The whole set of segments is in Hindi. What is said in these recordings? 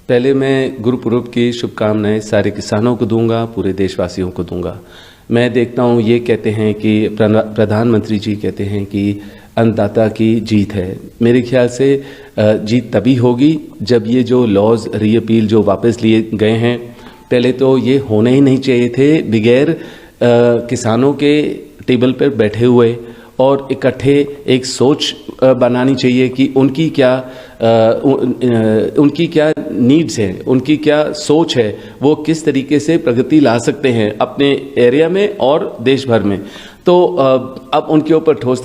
पहले मैं गुरुपुरब की शुभकामनाएं सारे किसानों को दूंगा, पूरे देशवासियों को दूंगा। मैं देखता हूँ ये कहते हैं कि प्रधानमंत्री जी कहते हैं कि अन्नदाता की जीत है। मेरे ख्याल से जीत तभी होगी जब ये जो लॉज रीअपील जो वापस लिए गए हैं, पहले तो ये होने ही नहीं चाहिए थे बगैर किसानों के टेबल पर बैठे हुए और इकट्ठे एक सोच बनानी चाहिए कि उनकी क्या नीड्स हैं, उनकी क्या सोच है, वो किस तरीके से प्रगति ला सकते हैं अपने एरिया में और देश भर में। तो अब उनके ऊपर ठोस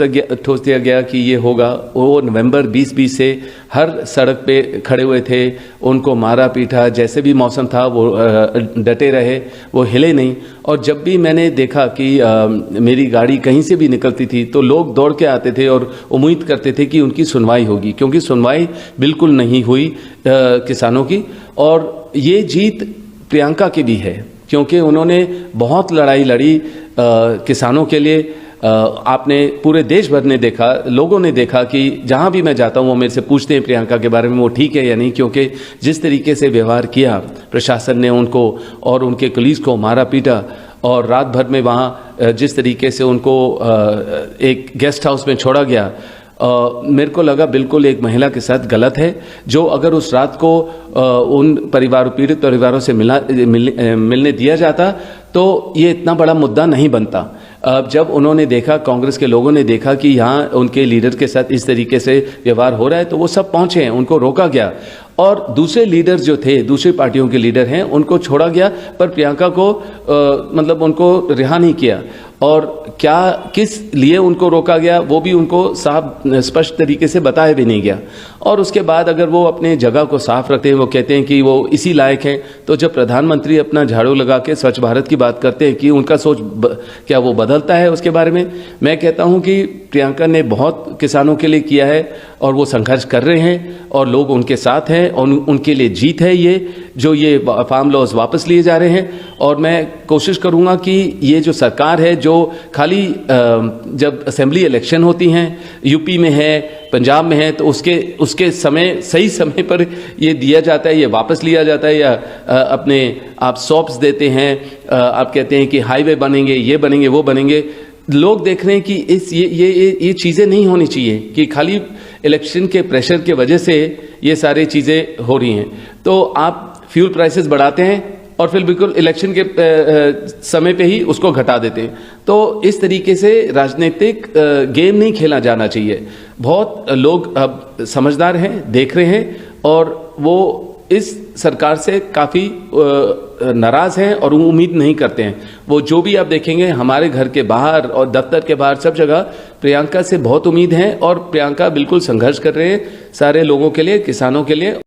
दिया गया कि ये होगा। वो नवंबर 2020 से हर सड़क पे खड़े हुए थे, उनको मारा पीटा, जैसे भी मौसम था वो डटे रहे, वो हिले नहीं। और जब भी मैंने देखा कि मेरी गाड़ी कहीं से भी निकलती थी तो लोग दौड़ के आते थे और उम्मीद करते थे कि उनकी सुनवाई होगी, क्योंकि सुनवाई बिल्कुल नहीं हुई किसानों की। और ये जीत प्रियंका की भी है, क्योंकि उन्होंने बहुत लड़ाई लड़ी किसानों के लिए। आपने पूरे देश भर ने देखा, लोगों ने देखा कि जहां भी मैं जाता हूं वो मेरे से पूछते हैं प्रियंका के बारे में, वो ठीक है या नहीं, क्योंकि जिस तरीके से व्यवहार किया प्रशासन ने उनको और उनके कलीग को मारा पीटा, और रात भर में वहाँ जिस तरीके से उनको एक गेस्ट हाउस में छोड़ा गया, मेरे को लगा बिल्कुल एक महिला के साथ गलत है। जो अगर उस रात को उन पीड़ित परिवारों से मिलने दिया जाता तो ये इतना बड़ा मुद्दा नहीं बनता। जब उन्होंने देखा, कांग्रेस के लोगों ने देखा कि यहाँ उनके लीडर के साथ इस तरीके से व्यवहार हो रहा है, तो वो सब पहुंचे हैं, उनको रोका गया। और दूसरे लीडर जो थे, दूसरी पार्टियों के लीडर हैं, उनको छोड़ा गया, पर प्रियंका को मतलब उनको रिहा नहीं किया। और क्या किस लिए उनको रोका गया वो भी उनको साफ स्पष्ट तरीके से बताया भी नहीं गया। और उसके बाद अगर वो अपने जगह को साफ रखते हैं, वो कहते हैं कि वो इसी लायक हैं, तो जब प्रधानमंत्री अपना झाड़ू लगा के स्वच्छ भारत की बात करते हैं कि उनका सोच क्या वो बदलता है उसके बारे में? मैं कहता हूं कि प्रियंका ने बहुत किसानों के लिए किया है और वो संघर्ष कर रहे हैं और लोग उनके साथ हैं और उनके लिए जीत है ये फार्म लॉज वापस लिए जा रहे हैं। और मैं कोशिश करूंगा कि ये जो सरकार है, जो खाली जब असेंबली इलेक्शन होती हैं, यूपी में है, पंजाब में है, तो उसके सही समय पर ये दिया जाता है, ये वापस लिया जाता है, या अपने आप सॉप्स देते हैं, आप कहते हैं कि हाईवे बनेंगे, ये बनेंगे, वो बनेंगे। लोग देख रहे हैं कि ये चीज़ें नहीं होनी चाहिए कि खाली इलेक्शन के प्रेशर के वजह से ये सारी चीज़ें हो रही हैं। तो आप फ्यूल प्राइसेस बढ़ाते हैं और फिर बिल्कुल इलेक्शन के समय पे ही उसको घटा देते हैं। तो इस तरीके से राजनीतिक गेम नहीं खेला जाना चाहिए। बहुत लोग अब समझदार हैं, देख रहे हैं, और वो इस सरकार से काफ़ी नाराज़ हैं और उम्मीद नहीं करते हैं। वो जो भी आप देखेंगे हमारे घर के बाहर और दफ्तर के बाहर सब जगह प्रियंका से बहुत उम्मीद है, और प्रियंका बिल्कुल संघर्ष कर रहे हैं सारे लोगों के लिए, किसानों के लिए।